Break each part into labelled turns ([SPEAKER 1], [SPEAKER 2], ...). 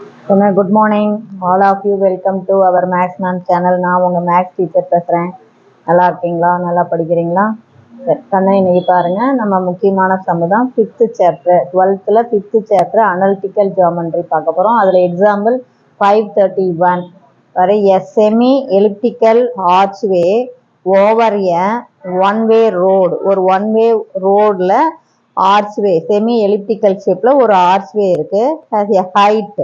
[SPEAKER 1] Good morning, all of you. Welcome to our Max Ma'am channel. நான் உங்க maths teacher பேசுகிறேன். நல்லா இருக்கீங்களா? நல்லா படிக்கிறீங்களா? சரி, கண்ணை இன்னைக்கு பாருங்க. நம்ம முக்கியமான சம்மு தான் 5th chapter 12th 5th chapter analytical geometry பார்க்க போகிறோம். அதில் எக்ஸாம்பிள் 531 வரை a semi elliptical archway over a one way road. ஒரு ஒன் வே ரோடில் ஆர்ச்வே செமி எலிப்டிக்கல் ஷேப்பில் ஒரு ஆர்ச்வே இருக்குது. has a height.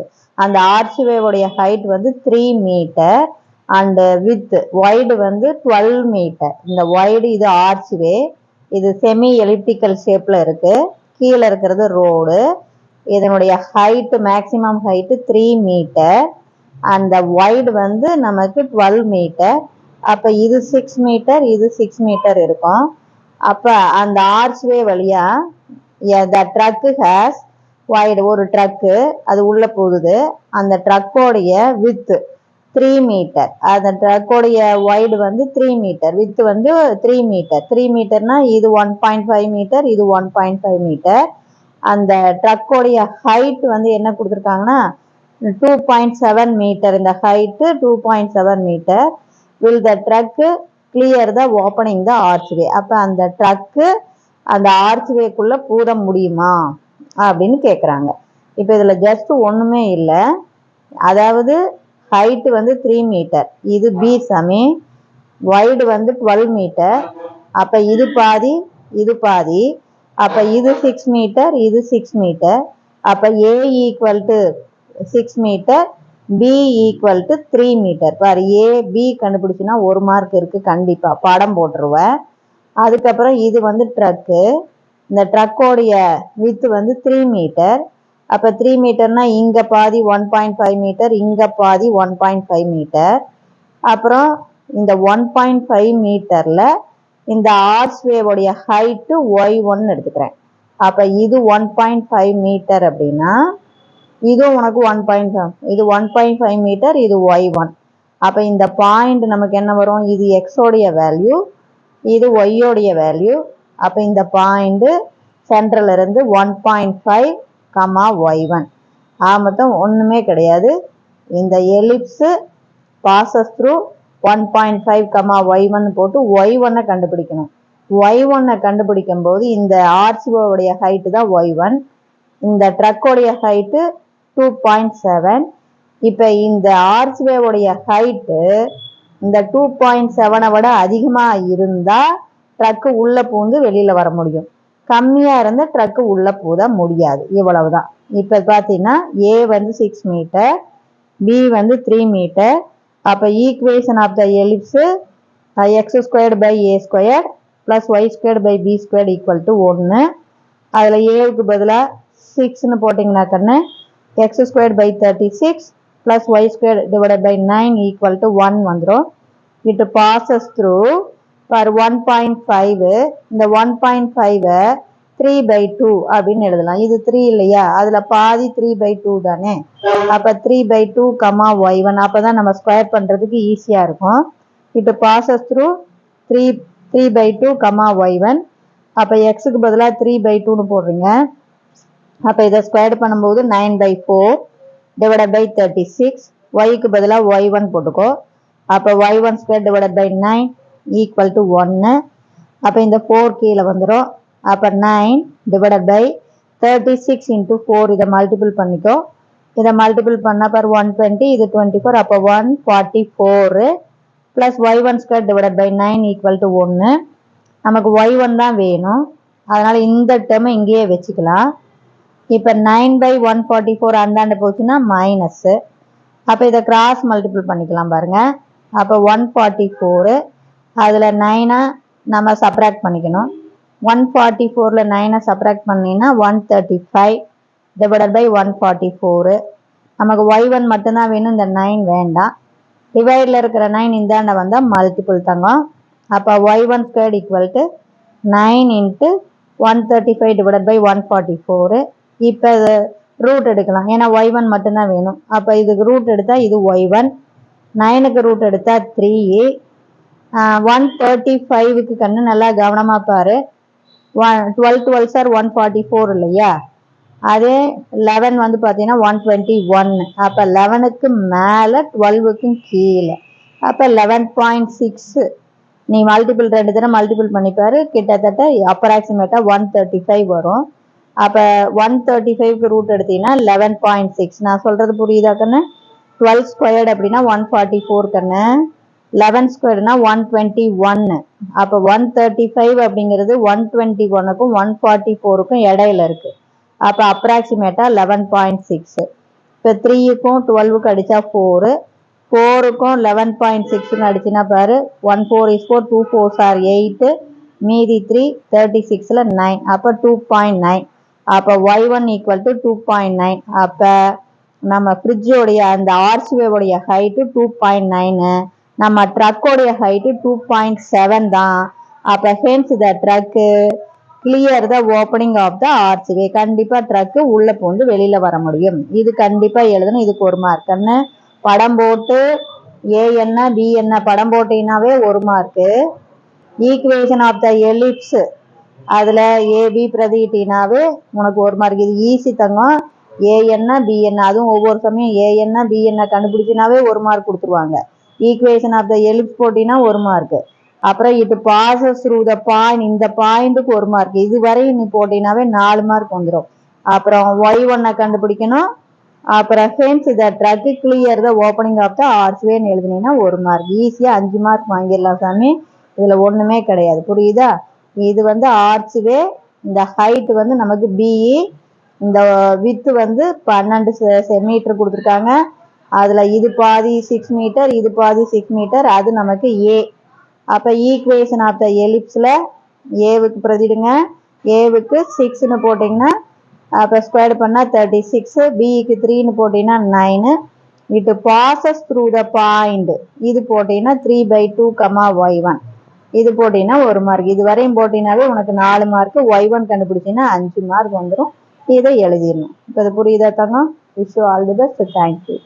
[SPEAKER 1] அந்த ஆர்ச்வேவுடைய ஹைட் வந்து 3 மீட்டர் அண்டு வித் வைடு வந்து 12 மீட்டர். இந்த வைடு இது ஆர்ச்வே, இது செமி எலிப்டிக்கல் ஷேப்பில் இருக்குது. கீழே இருக்கிறது ரோடு. இதனுடைய ஹைட்டு மேக்சிமம் ஹைட்டு 3 மீட்டர். அந்த வைடு வந்து நமக்கு 12 மீட்டர். அப்போ இது 6 மீட்டர், இது 6 மீட்டர் இருக்கும். அப்போ அந்த ஆர்ச்வே வழியாக த ட்ரக் ஹேஸ் வைடு, ஒரு ட்ரக்கு அது உள்ளே போகுது. அந்த ட்ரக்கோடைய வித்து 3 மீட்டர். அந்த ட்ரக்கோடைய வைடு வந்து 3 மீட்டர், வித்து வந்து 3 மீட்டர். 3 மீட்டர்னா இது 1.5 மீட்டர், இது 1.5 மீட்டர். அந்த ட்ரக்கோடைய ஹைட் வந்து என்ன கொடுத்துருக்காங்கன்னா 2.7 மீட்டர். இந்த height 2.7 metre. Will the truck clear the opening the archway. அப்போ அந்த ட்ரக்கு அந்த ஆர்ச்வேக்குள்ளே பூத முடியுமா அப்படின்னு கேட்குறாங்க. இப்போ இதில் ஜஸ்ட் ஒன்றுமே இல்லை. அதாவது ஹைட்டு வந்து 3 மீட்டர், இது பி சமி, வைடு வந்து 12 மீட்டர். அப்போ இது பாதி, இது பாதி. அப்போ இது 6 மீட்டர், இது 6 மீட்டர். அப்போ A equal to 6 metre, B equal to 3 metre. பாரு, ஏ பி கண்டுபிடிச்சின்னா 1 மார்க் இருக்குது, கண்டிப்பாக படம் போட்டுருவேன். அதுக்கப்புறம் இது வந்து ட்ரக்கு. இந்த ட்ரக்கோடைய வித்து வந்து 3 மீட்டர். அப்போ 3 மீட்டர்னா இங்கே பாதி 1.5 மீட்டர், இங்கே பாதி 1.5 மீட்டர். அப்புறம் இந்த 1.5 மீட்டரில் இந்த ஆர்ச்வேவுடைய ஹைட்டு Y1 எடுத்துக்கிறேன். அப்போ இது 1.5 மீட்டர் அப்படின்னா இதுவும் உனக்கு 1.5, இது 1.5 மீட்டர், இது Y1. அப்போ இந்த பாயிண்ட் நமக்கு என்ன வரும்? இது எக்ஸோடைய வேல்யூ, இது ஒய்யோடைய வேல்யூ. அப்போ இந்த பாயிண்ட்டு சென்ட்ரல் இருந்து 1.5, Y1. மொத்தம் ஒன்றுமே கிடையாது. இந்த எலிப்ஸு பாசஸ் த்ரூ 1.5, Y1 போட்டு Y1 கண்டுபிடிக்கணும். Y1 கண்டுபிடிக்கும் போது இந்த ஆர்ச்வேவுடைய ஹைட்டு தான் Y1, இந்த ட்ரக்கோடைய ஹைட்டு 2.7. இப்போ இந்த ஆர்ச்வேவுடைய ஹைட்டு இந்த 2.7 விட அதிகமாக இருந்தால் ட்ரக்கு உள்ளே பூந்து வெளியில் வர முடியும். கம்மியாக இருந்தால் ட்ரக்கு உள்ளே பூத முடியாது. இவ்வளவுதான். இப்போ பார்த்தீங்கன்னா ஏ வந்து 6 மீட்டர், பி வந்து 3 மீட்டர். அப்போ equation of the ellipse x² by a² plus y² by b² equal to 1. அதில் ஏவுக்கு பதிலாக 6ன்னு போட்டிங்கன்னா கண்ணு x² பை 36 plus y² divided by 9 equal to 1 வந்துடும். It passes through four 1.5. இந்த 1.5 3/2 அப்படின்னு எழுதலாம். இது 3 இல்லையா, அதில் பாதி 3/2 தானே. அப்போ 3/2, Y1. அப்போ தான் நம்ம ஸ்கொயர் பண்ணுறதுக்கு ஈஸியாக இருக்கும். It passes through 3/2, Y1. அப்போ எக்ஸுக்கு பதிலாக 3/2ன்னு போடுறீங்க. அப்போ இதை ஸ்கொயர் பண்ணும்போது 9/4 டிவைடட் பை 36. ஒய்க்கு பதிலாக Y1 போட்டுக்கோ. அப்போ y1² divided by 9 equal to 1. அப்போ இந்த 4 கீழே வந்துடும். அப்போ 9 டிவைடட் பை 36 இன்ட்டு 4. இதை மல்டிபிள் பண்ணிக்கோ. இதை மல்டிபிள் பண்ணால் பார் 120, இது 24. அப்போ 144 plus y1² divided by 9 equal to 1. நமக்கு y1 தான் வேணும், அதனால் இந்த டேர்மை இங்கேயே வச்சுக்கலாம். இப்போ 9/144 அந்தாண்ட போச்சுன்னா மைனஸு. அப்போ இதை கிராஸ் மல்டிபிள் பண்ணிக்கலாம் பாருங்கள். அப்போ 144, அதில் 9 நம்ம சப்ராக்ட் பண்ணிக்கணும். 144ல் 9 சப்ராக்ட் பண்ணிங்கன்னா 135 டிவைடட் பை 144. நமக்கு y1 மட்டும்தான் வேணும், இந்த 9 வேண்டாம். டிவைடில் இருக்கிற 9 இந்தாண்ட வந்தால் மல்டிபிள் தங்கம். அப்போ y1² equal to 9 into 135 divided by 144. இப்போ ரூட் எடுக்கலாம், ஏன்னா y1 மட்டும்தான் வேணும். அப்போ இதுக்கு ரூட் எடுத்தால் இது y1, 9க்கு ரூட் எடுத்தால் 3. 135க்கு கண்ணு நல்லா கவனமாக பாரு. 12 12 சார் 144 இல்லையா. அதே 11 வந்து பார்த்தீங்கன்னா 121. அப்போ 11க்கு மேலே 12க்கும் கீழே. அப்போ 11.6 நீ மல்டிபிள் 2 தடவை மல்டிபிள் பண்ணிப்பாரு, கிட்டத்தட்ட அப்ராக்சிமேட்டாக 135 வரும். அப்போ 135க்கு ரூட் எடுத்தீங்கன்னா 11.6. நான் சொல்கிறது புரியுதா கண்ணு? 12 ஸ்கொயர்டு அப்படின்னா 144 கண்ணு, 11 ஸ்கொயர்டுனா 121. அப்போ 135 அப்படிங்கிறது 121க்கும் 144க்கும் இடையில இருக்கு. அப்போ அப்ராக்சிமேட்டாக 11.6. இப்போ 3க்கும் 12க்கும் அடித்தா 4, 4க்கும் 11.6ன்னு அடிச்சுன்னா பாரு, 1 4 is 4, 2 4s are 8, மீதி 3, 36ல் 9. அப்போ 2.9. அப்போ y1 ஈக்குவல் டு 2.9. அப்போ நம்ம ஃப்ரிட்ஜோடைய அந்த ஆர்ச்வேவோடைய ஹைட்டு 2.9, நம்ம ட்ரக்கோடைய ஹைட்டு 2.7 தான். அப்போ hence the truck clear the opening of the archway. கண்டிப்பாக ட்ரக்கு உள்ளே பூந்து வெளியில் வர முடியும். இது கண்டிப்பாக எழுதணும். இதுக்கு 1 மார்க் கண்ணு. படம் போட்டு ஏ என்ன பி என்ன படம் போட்டீங்கன்னாவே 1 mark. Equation of the ellipse அதில் ஏபி பிரதிக்கிட்டீங்கன்னாவே உனக்கு 1 மார்க். இது ஈஸி தங்கம். ஏ என்ன பி என்ன, அதுவும் ஒவ்வொரு சமயம் ஏ என்ன பி என்ன கண்டுபிடிச்சினாவே 1 மார்க் கொடுத்துருவாங்க. ஈக்குவேஷன் ஆஃப் த எலிப்ஸ் போட்டிங்கன்னா 1 மார்க்கு. அப்புறம் it passes through the point, இந்த பாயிண்ட்டுக்கு 1 மார்க். இது வரையும் நீ போட்டினாவே 4 மார்க் வந்துடும். அப்புறம் y1 கண்டுபிடிக்கணும். அப்புறம் hence the truck clear the opening of the ஆர்ச்வேன்னு எழுதுனீங்கன்னா 1 மார்க். ஈஸியாக 5 மார்க் வாங்கிடலாம் சாமி. இதில் ஒன்றுமே கிடையாது. புரியுதா? இது வந்து ஆர்ச்வே, இந்த ஹைட் வந்து நமக்கு பிஇ, இந்த வித்து வந்து 12 மீட்டர் கொடுத்துருக்காங்க. அதில் இது பாதி 6 மீட்டர், இது பாதி 6 மீட்டர், அது நமக்கு ஏ. அப்போ ஈக்குவேஷன் ஆஃப் த எலிப்ஸில் ஏவுக்கு பிரதிடுங்க. ஏவுக்கு 6ன்னு போட்டிங்கன்னா அப்போ ஸ்கொயர் பண்ணால் 36, பிக்கு 3ன்னு போட்டிங்கன்னா 9. இட்டு பாசஸ் த்ரூ த பாயிண்ட் இது போட்டிங்கன்னா 3/2, y1 இது போட்டிங்கன்னா 1 மார்க். இது வரையும் போட்டினாவே உனக்கு 4 மார்க்கு. y1 கண்டுபிடிச்சிங்கன்னா 5 மார்க் வந்துடும். இதை எழுதிடணும். இப்போ இது புரியுதா தங்கம்? Wish you all the best. Thank you.